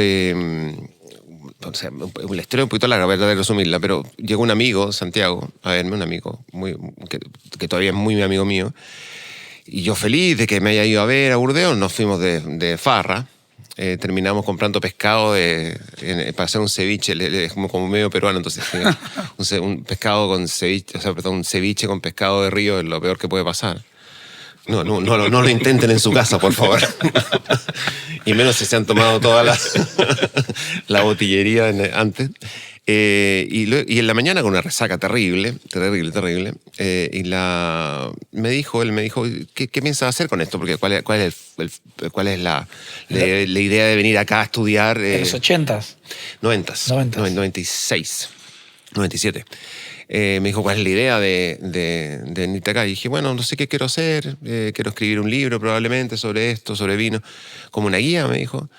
sea, la historia es un poquito larga, verdad, de resumirla, pero llegó un amigo, Santiago, a verme, un amigo que todavía es muy amigo mío, y yo feliz de que me haya ido a ver a Burdeos, nos fuimos de farra, terminamos comprando pescado para hacer un ceviche, es como medio peruano, entonces un pescado con ceviche, o sea, perdón, un ceviche con pescado de río es lo peor que puede pasar. No lo intenten en su casa, por favor. Y menos si se han tomado toda la botillería antes. Y en la mañana con una resaca terrible. Él me dijo, ¿qué piensas hacer con esto? Porque cuál es la idea de venir acá a estudiar? En los 80s. 96, 97. Me dijo, ¿cuál es la idea de venirte acá? Y dije, bueno, no sé qué quiero hacer. Quiero escribir un libro probablemente sobre esto, sobre vino. Como una guía, me dijo.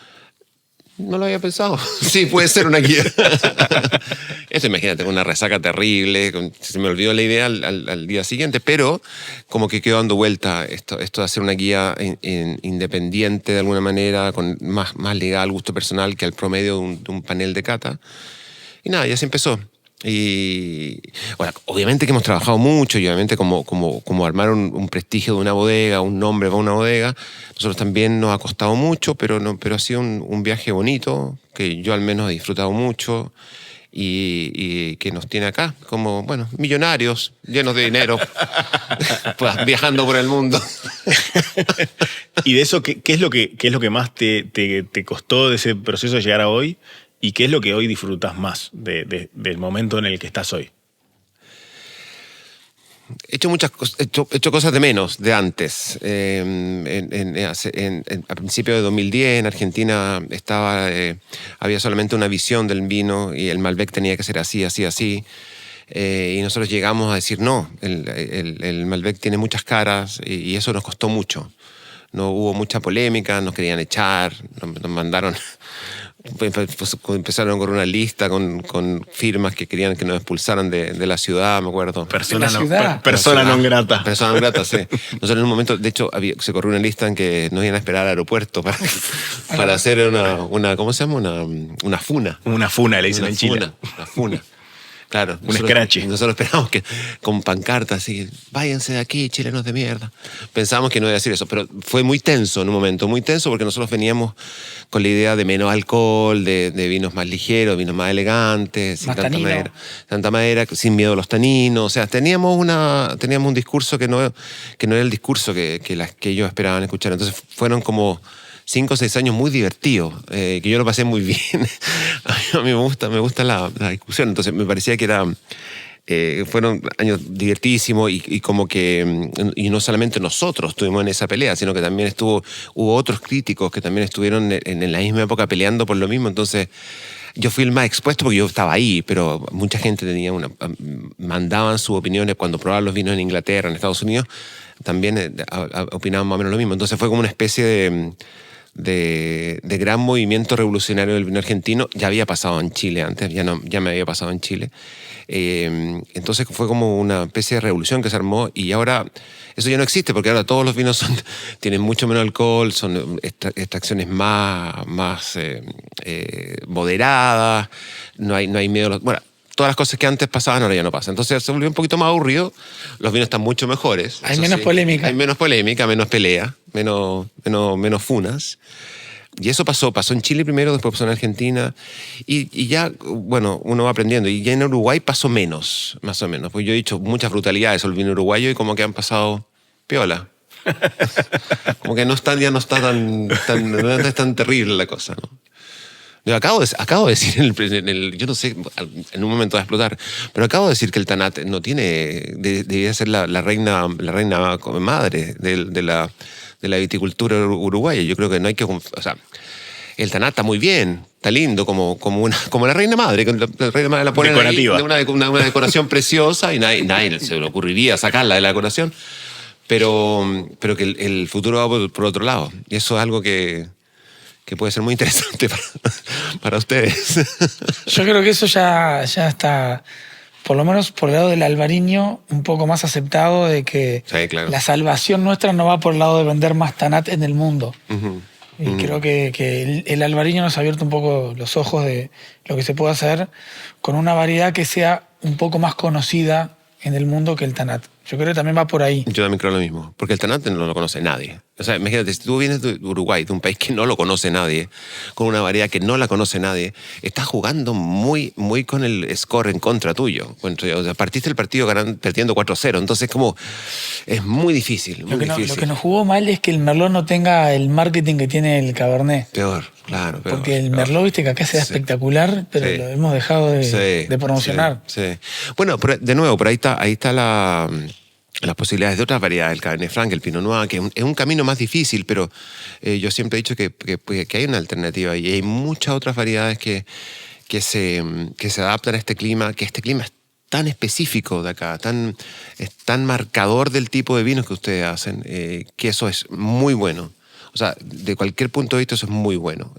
No lo había pensado. Sí, puede ser una guía. Esto, imagínate, con una resaca terrible. Se me olvidó la idea al día siguiente, pero como que quedó dando vuelta esto de hacer una guía independiente de alguna manera, más ligada al gusto personal que al promedio de un panel de cata. Y nada, ya se empezó. Y bueno, obviamente que hemos trabajado mucho y obviamente como armar un prestigio de una bodega, un nombre para una bodega, nosotros también nos ha costado mucho, pero ha sido un viaje bonito, que yo al menos he disfrutado mucho y que nos tiene acá como, bueno, millonarios, llenos de dinero, pues, viajando por el mundo. ¿Y de eso qué es lo que más te costó de ese proceso de llegar a hoy? ¿Y qué es lo que hoy disfrutas más del momento en el que estás hoy? He hecho muchas cosas, he hecho cosas de menos, de antes. A principios de 2010 en Argentina había solamente una visión del vino y el Malbec tenía que ser así, así, así. Y nosotros llegamos a decir, no, el Malbec tiene muchas caras y eso nos costó mucho. No hubo mucha polémica, nos querían echar, nos mandaron... Pues empezaron con una lista con firmas que querían que nos expulsaran de la ciudad, me acuerdo. Persona non grata. Persona non grata, sí. Nosotros en un momento, de hecho, se corrió una lista en que nos iban a esperar al aeropuerto para hacer una ¿cómo se llama? Una funa. Una funa, le dicen en Chile. Una funa. Claro. Un scratch. Nosotros esperamos que con pancartas así, váyanse de aquí, chilenos de mierda. Pensábamos que no iba a decir eso, pero fue muy tenso en un momento, muy tenso porque nosotros veníamos con la idea de menos alcohol, de vinos más ligeros, vinos más elegantes, sin tanta madera, sin miedo a los taninos. O sea, teníamos un discurso que no era el discurso que ellos esperaban escuchar. Entonces fueron como 5 o 6 años muy divertidos, que yo lo pasé muy bien. A mí me gusta la discusión, entonces me parecía que fueron años divertidísimos y como que y no solamente nosotros estuvimos en esa pelea, sino que también hubo otros críticos que también estuvieron en la misma época peleando por lo mismo. Entonces yo fui el más expuesto porque yo estaba ahí, pero mucha gente mandaban sus opiniones cuando probaban los vinos en Inglaterra, en Estados Unidos, también opinaban más o menos lo mismo. Entonces fue como una especie de gran movimiento revolucionario del vino argentino. Ya había pasado en Chile antes, ya me había pasado en Chile. Entonces fue como una especie de revolución que se armó y ahora eso ya no existe porque ahora todos los vinos tienen mucho menos alcohol, son extracciones más moderadas, no hay miedo. Bueno, todas las cosas que antes pasaban ahora ya no pasan. Entonces se volvió un poquito más aburrido, los vinos están mucho mejores. Hay menos polémica. Hay menos polémica, menos pelea, menos funas. Y eso pasó en Chile primero, después pasó en Argentina y ya, bueno, uno va aprendiendo. Y ya en Uruguay pasó menos, más o menos. Pues yo he dicho muchas brutalidades sobre el vino uruguayo y como que han pasado piola. Como que ya no está no es tan terrible la cosa, ¿no? Yo acabo de decir, yo no sé, en un momento va a explotar, pero acabo de decir que el Tanat no tiene, debería ser la reina madre de la viticultura uruguaya. Yo creo que no hay que, o sea, el Tanat está muy bien, está lindo como la reina madre, que la reina madre la pone decorativa, ahí, una decoración preciosa y nadie se le ocurriría sacarla de la decoración, pero que el futuro va por otro lado. Y eso es algo que puede ser muy interesante para ustedes. Yo creo que eso ya está, por lo menos por el lado del albariño, un poco más aceptado de que Sí, claro. la salvación nuestra no va por el lado de vender más Tanat en el mundo. Uh-huh. Y creo que el albariño nos ha abierto un poco los ojos de lo que se puede hacer con una variedad que sea un poco más conocida en el mundo que el Tanat. Yo creo que también va por ahí. Yo también creo lo mismo, porque el Tanat no lo conoce nadie. O sea, imagínate, si tú vienes de Uruguay, de un país que no lo conoce nadie, con una variedad que no la conoce nadie, estás jugando muy, muy con el score en contra tuyo. O sea, partiste el partido perdiendo 4-0, entonces es muy difícil, muy difícil. Lo que nos jugó mal es que el Merlot no tenga el marketing que tiene el Cabernet. Peor, claro. Peor, porque el Merlot, viste que acá se da espectacular, pero lo hemos dejado de promocionar. Sí. Bueno, de nuevo, por ahí está las posibilidades de otras variedades, el Cabernet Franc, el Pinot Noir, que es un camino más difícil, pero yo siempre he dicho que hay una alternativa y hay muchas otras variedades que se adaptan a este clima, que este clima es tan específico de acá, es tan marcador del tipo de vinos que ustedes hacen, que eso es muy bueno. O sea, de cualquier punto de vista eso es muy bueno.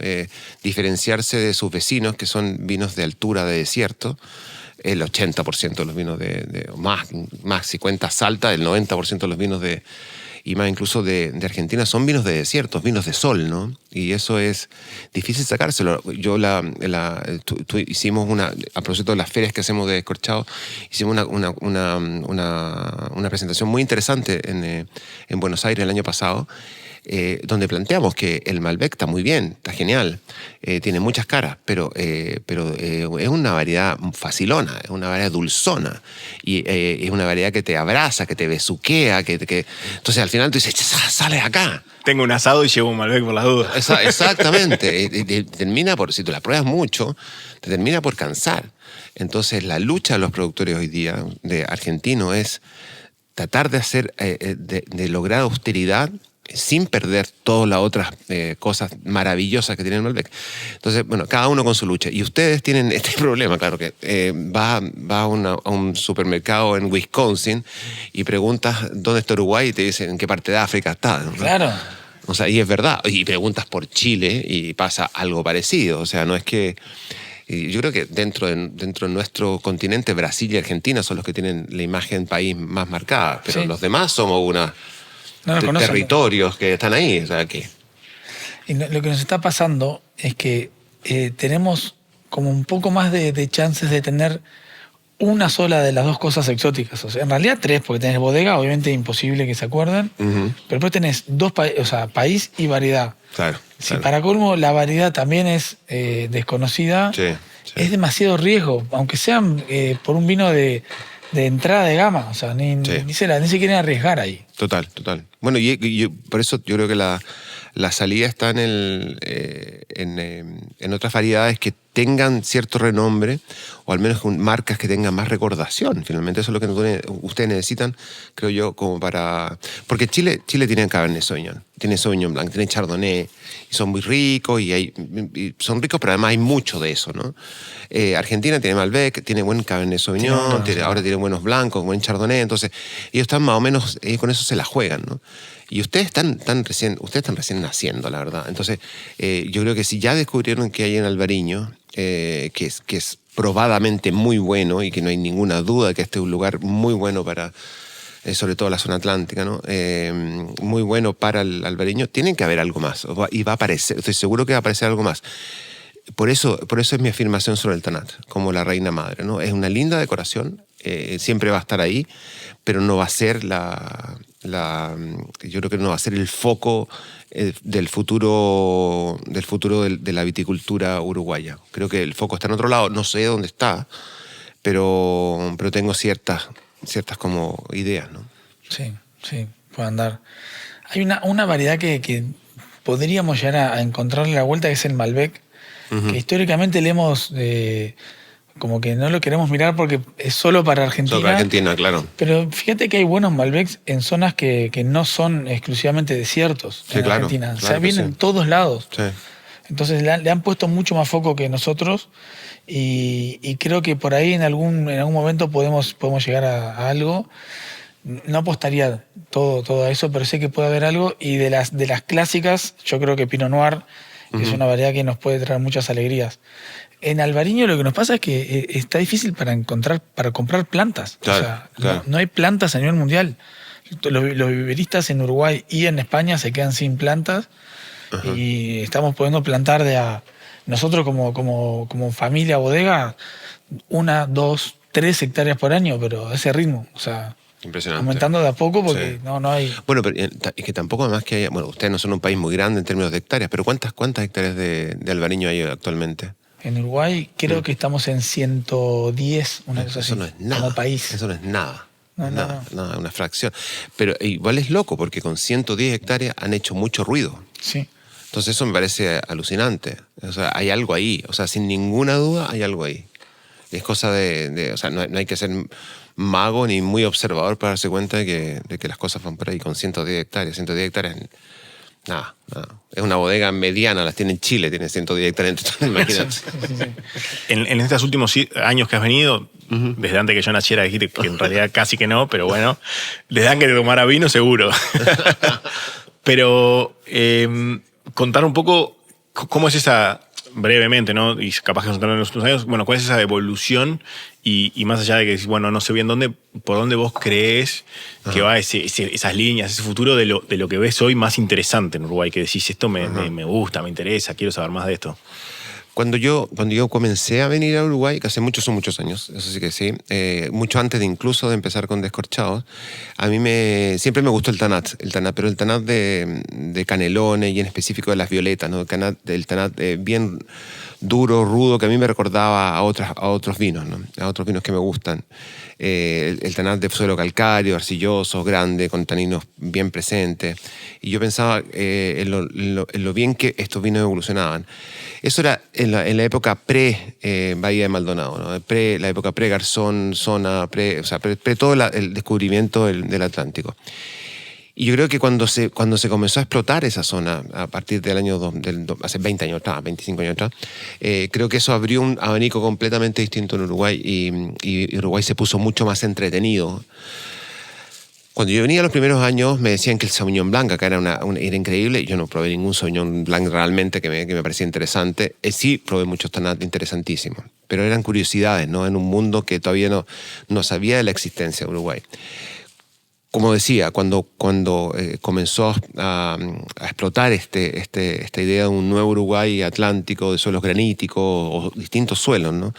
Diferenciarse de sus vecinos, que son vinos de altura, de desierto. El 80% de los vinos más si cuentas Salta, el 90% de los vinos y más incluso de Argentina son vinos de desierto, vinos de sol, ¿no? Y eso es difícil sacárselo. Yo hicimos a propósito de las ferias que hacemos de descorchado, hicimos una presentación muy interesante en Buenos Aires el año pasado, donde planteamos que el Malbec está muy bien, está genial, tiene muchas caras, pero es una variedad facilona, es una variedad dulzona, y es una variedad que te abraza, que te besuquea, entonces al final tú dices, sales acá. Tengo un asado y llevo un Malbec por las dudas. Exactamente, si tú la pruebas mucho, te termina por cansar. Entonces la lucha de los productores hoy día, de argentinos, es tratar de hacer, de lograr austeridad, sin perder todas las otras cosas maravillosas que tiene el Malbec. Entonces, bueno, cada uno con su lucha. Y ustedes tienen este problema, claro, que vas a un supermercado en Wisconsin y preguntas dónde está Uruguay y te dicen en qué parte de África está, ¿no? Claro. O sea, y es verdad. Y preguntas por Chile y pasa algo parecido. O sea, no es que... Y yo creo que dentro de nuestro continente, Brasil y Argentina son los que tienen la imagen país más marcada, pero sí. Los demás somos territorios que están ahí. O sea, que... Y lo que nos está pasando es que tenemos como un poco más de chances de tener una sola de las dos cosas exóticas. O sea, en realidad tres, porque tenés bodega, obviamente es imposible que se acuerden, pero después tenés país y variedad. Claro. Si para colmo la variedad también es desconocida, es demasiado riesgo, aunque sean por un vino de entrada de gama, o sea, ni se quieren arriesgar ahí. Total. Bueno, y por eso yo creo que la salida está en otras variedades que tengan cierto renombre, o al menos con marcas que tengan más recordación. Finalmente eso es lo que ustedes necesitan, creo yo, como para... Porque Chile tiene Cabernet Sauvignon, tiene Sauvignon Blanc, tiene Chardonnay, y son muy ricos, y son ricos, pero además hay mucho de eso, ¿no? Argentina tiene Malbec, tiene buen Cabernet Sauvignon, ahora tiene buenos blancos, buen Chardonnay, entonces ellos están más o menos, con eso se la juegan, ¿no? Y ustedes están recién naciendo, la verdad. Entonces, yo creo que si ya descubrieron que hay en Albariño, que es probadamente muy bueno y que no hay ninguna duda que este es un lugar muy bueno para, sobre todo la zona atlántica, ¿no? Muy bueno para el albariño, tienen que haber algo más. Y va a aparecer, estoy seguro que va a aparecer algo más. Por eso es mi afirmación sobre el Tanat, como la reina madre, ¿no? Es una linda decoración, siempre va a estar ahí, pero no va a ser yo creo que no va a ser el foco del futuro de la viticultura uruguaya. Creo que el foco está en otro lado, no sé dónde está, pero tengo ciertas como ideas, ¿no? Sí, puede andar Hay una variedad que podríamos llegar a encontrarle la vuelta, que es el Malbec, que históricamente le hemos... como que no lo queremos mirar porque es solo para Argentina. Solo para Argentina, claro. Pero fíjate que hay buenos Malbecs en zonas que no son exclusivamente desiertos en Argentina. Claro, o sea, vienen en todos lados. Sí. Entonces le han puesto mucho más foco que nosotros y creo que por ahí en algún momento podemos llegar a algo. No apostaría todo a eso, pero sé que puede haber algo. Y de las clásicas, yo creo que Pinot Noir es una variedad que nos puede traer muchas alegrías. En Albariño lo que nos pasa es que está difícil para comprar plantas. Claro, o sea, claro. no hay plantas a nivel mundial. Los viveristas en Uruguay y en España se quedan sin plantas. Y estamos pudiendo plantar nosotros como familia bodega 1, 2, 3 hectáreas por año, pero a ese ritmo. O sea, Impresionante. aumentando de a poco porque Sí. no hay... Bueno, pero es que tampoco además que haya... Bueno, ustedes no son un país muy grande en términos de hectáreas, pero ¿cuántas hectáreas de albariño hay actualmente? En Uruguay creo que estamos en 110, una cosa así. Eso no es nada. Como país. Eso no es nada. No, nada, una fracción. Pero igual es loco, porque con 110 hectáreas han hecho mucho ruido. Sí. Entonces eso me parece alucinante. O sea, hay algo ahí. O sea, sin ninguna duda hay algo ahí. Es cosa o sea, no hay que ser mago ni muy observador para darse cuenta de que las cosas van por ahí con 110 hectáreas. 110 hectáreas, nada. Es una bodega mediana, las tiene en Chile, tiene 110 hectáreas en total, imagínate. Sí. En estos últimos años que has venido, desde antes que yo naciera, dijiste que en realidad casi que no, pero bueno, desde antes que te tomara vino, seguro. Pero contar un poco cómo es esa, brevemente, ¿no? Y capaz que contaron en los últimos años, bueno, cuál es esa evolución y más allá de que, bueno, no sé bien por dónde vos crees que va esas líneas, ese futuro de lo que ves hoy más interesante en Uruguay, que decís, esto me gusta, me interesa, quiero saber más de esto. Cuando yo comencé a venir a Uruguay, que hace son muchos años, eso sí que sí, mucho antes incluso de empezar con Descorchados, a mí siempre me gustó el tanat, pero el tanat de Canelones y en específico de las violetas, ¿no? El tanat bien duro, rudo, que a mí me recordaba a otros vinos, ¿no? A otros vinos que me gustan. El tanat de suelo calcáreo, arcilloso, grande, con taninos bien presentes. Y yo pensaba en lo bien que estos vinos evolucionaban. Eso era en la época pre-Bahía de Maldonado, ¿no? La época pre-Garzón, zona, pre todo el descubrimiento del Atlántico. Y yo creo que cuando se comenzó a explotar esa zona, a partir del año hace 20 años atrás, 25 años atrás, creo que eso abrió un abanico completamente distinto en Uruguay y Uruguay se puso mucho más entretenido. Cuando yo venía los primeros años me decían que el Sauvignon Blanc acá era increíble. Yo no probé ningún Sauvignon Blanc realmente que me parecía interesante. Sí probé muchos tanat interesantísimos, pero eran curiosidades, ¿no? En un mundo que todavía no sabía de la existencia de Uruguay. Como decía, cuando comenzó a explotar esta idea de un nuevo Uruguay atlántico, de suelos graníticos o distintos suelos, ¿no?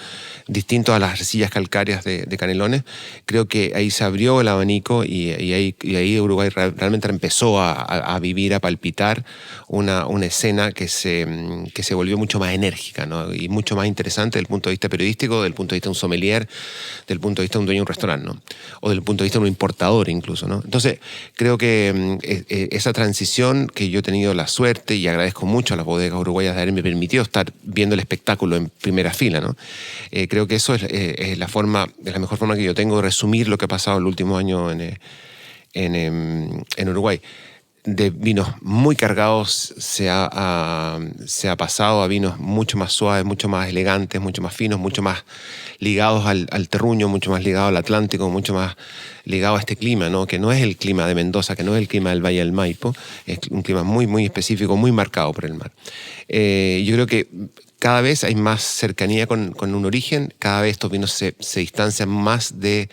Distintos a las arcillas calcáreas de Canelones, creo que ahí se abrió el abanico y ahí Uruguay realmente empezó a vivir, a palpitar una escena que se volvió mucho más enérgica, ¿no? Y mucho más interesante desde el punto de vista periodístico, desde el punto de vista de un sommelier, desde el punto de vista de un dueño de un restaurante, ¿no? O desde el punto de vista de un importador incluso, ¿no? Entonces, creo que esa transición que yo he tenido la suerte y agradezco mucho a las bodegas uruguayas de haberme permitido estar viendo el espectáculo en primera fila, ¿no? Creo que eso es la mejor forma que yo tengo de resumir lo que ha pasado el último año en Uruguay. De vinos muy cargados se ha pasado a vinos mucho más suaves, mucho más elegantes, mucho más finos, mucho más ligados al terruño, mucho más ligados al Atlántico, mucho más ligados a este clima, ¿no? Que no es el clima de Mendoza, que no es el clima del Valle del Maipo, es un clima muy, muy específico, muy marcado por el mar. Yo creo que cada vez hay más cercanía con un origen, cada vez estos vinos se distancian más de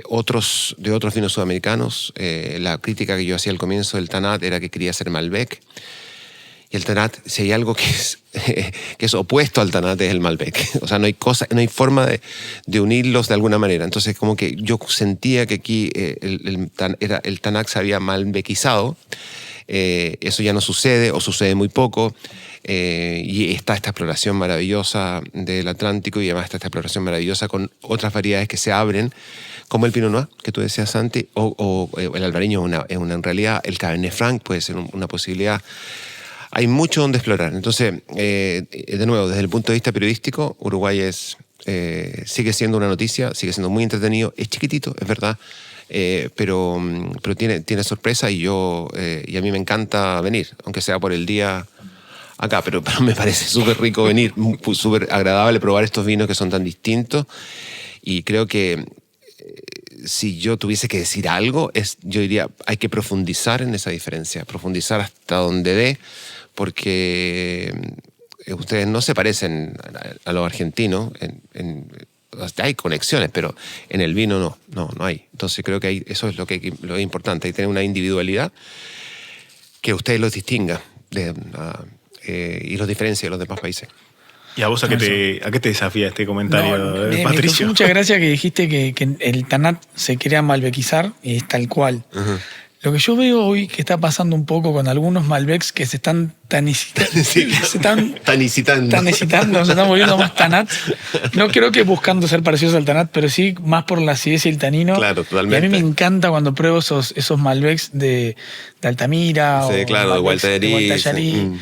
otros vinos sudamericanos. La crítica que yo hacía al comienzo del tanat era que quería ser Malbec. Y el tanat, si hay algo que es opuesto al tanat, es el Malbec. O sea, no hay forma de unirlos de alguna manera. Entonces, como que yo sentía que aquí el tanat se había malbecizado. Eso ya no sucede o sucede muy poco. Y está esta exploración maravillosa del Atlántico y además está esta exploración maravillosa con otras variedades que se abren, como el Pinot Noir, que tú decías, Santi, o el Alvareño, en realidad el Cabernet Franc puede ser una posibilidad. Hay mucho donde explorar. Entonces, de nuevo, desde el punto de vista periodístico, Uruguay sigue siendo una noticia, sigue siendo muy entretenido, es chiquitito, es verdad, pero tiene sorpresa y a mí me encanta venir, aunque sea por el día acá, pero me parece súper rico venir, súper agradable probar estos vinos que son tan distintos, y creo que si yo tuviese que decir algo, yo diría, hay que profundizar en esa diferencia, profundizar hasta donde dé, porque ustedes no se parecen a los argentinos, hay conexiones, pero en el vino no hay. Entonces creo que eso es lo es importante, hay que tener una individualidad que ustedes los distinga y los diferencia de los demás países. ¿Y a vos a qué te desafía este comentario, me Patricio? causó mucha gracia que dijiste que el Tanat se quería malbequizar y es tal cual. Uh-huh. Lo que yo veo hoy que está pasando un poco con algunos Malbecs que se están tanicitando, se están volviendo más Tanat. No creo que buscando ser parecidos al Tanat, pero sí más por la acidez y el tanino. Claro, totalmente. Y a mí me encanta cuando pruebo esos Malbecs de Altamira sí, o claro, de Gualtallarí,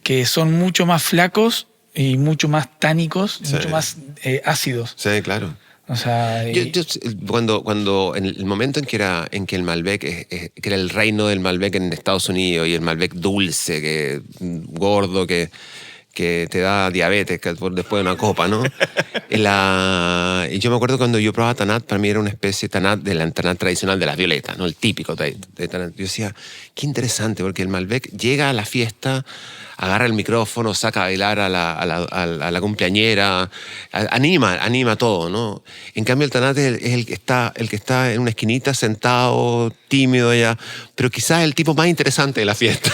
que son mucho más flacos y mucho más tánicos, sí, mucho más ácidos. Sí, claro. O sea, cuando en el momento en que el Malbec, que era el reino del Malbec en Estados Unidos, y el Malbec dulce, gordo, que te da diabetes después de una copa, ¿no? Y yo me acuerdo cuando yo probaba Tanat, para mí era una especie de Tanat, del Tanat tradicional de las violetas, ¿no? El típico de Tanat. Yo decía, qué interesante, porque el Malbec llega a la fiesta, agarra el micrófono, saca a bailar a la cumpleañera, anima todo, ¿no? En cambio el Tanat es el que está en una esquinita sentado, tímido allá, pero quizás es el tipo más interesante de la fiesta.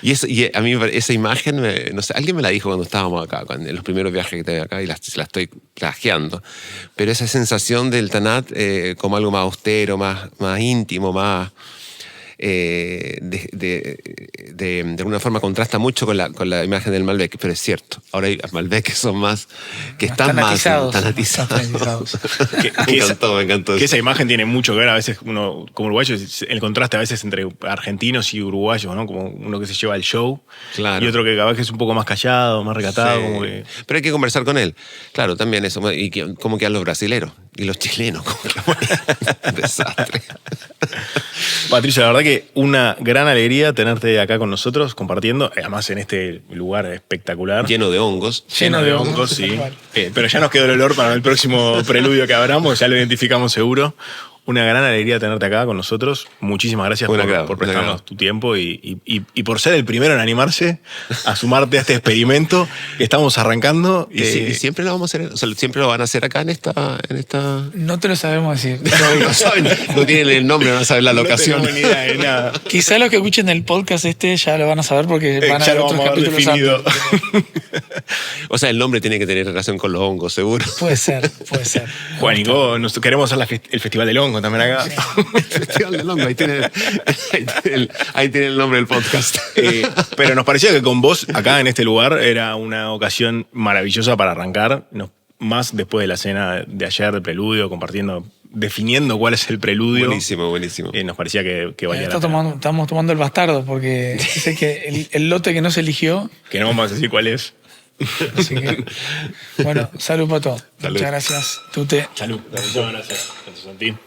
Y a mí esa imagen, no sé, alguien me la dijo cuando estábamos acá, en los primeros viajes que tuve acá, y la estoy plagiando. Pero esa sensación del Tanat como algo más austero, más íntimo, más... de alguna forma contrasta mucho con la imagen del Malbec, pero es cierto. Ahora hay Malbec que son más... que están más tanatizados. Me encantó. Que esa imagen tiene mucho que ver a veces, uno como uruguayo, el contraste a veces entre argentinos y uruguayos, ¿no? Como uno que se lleva el show, claro, y otro que capaz que es un poco más callado, más recatado. Sí. Como que... Pero hay que conversar con él. Claro, también eso. Y cómo quedan los brasileros y los chilenos. Un desastre. Patricio, la verdad que una gran alegría tenerte acá con nosotros, compartiendo, además en este lugar espectacular. Lleno de hongos. Lleno de hongos, sí. Pero ya nos quedó el olor para el próximo preludio que abramos, ya lo identificamos seguro. Una gran alegría tenerte acá con nosotros. Muchísimas gracias por prestarnos tu tiempo y por ser el primero en animarse a sumarte a este experimento que estamos arrancando. Y siempre lo vamos a hacer, o sea, siempre lo van a hacer acá en esta... No te lo sabemos decir. No tienen el nombre, no saben la locación. No tenemos ni idea de nada. Quizá los que escuchen el podcast ya lo van a saber porque van a ver otros capítulos antes. O sea, el nombre tiene que tener relación con los hongos, seguro. Puede ser. Juan y Go, queremos hacer el Festival del Hongo también acá. El Festival del Hongo, ahí tiene el nombre del podcast. Pero nos parecía que con vos acá en este lugar era una ocasión maravillosa para arrancar, más después de la cena de ayer de preludio, definiendo cuál es el preludio. Buenísimo. Nos parecía que valía la pena. Estamos tomando el bastardo porque dice que el lote que no se eligió... Que no vamos a decir cuál es. Así que, bueno, salud, Pato. Salud. Muchas gracias, Tute. Salud. Gracias, Santín.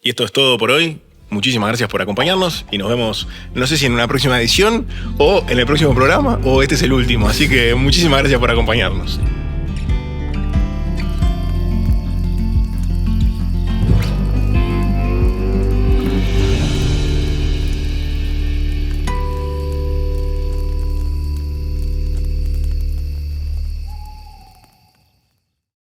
Y esto es todo por hoy. Muchísimas gracias por acompañarnos y nos vemos, no sé si en una próxima edición o en el próximo programa o este es el último. Así que muchísimas gracias por acompañarnos.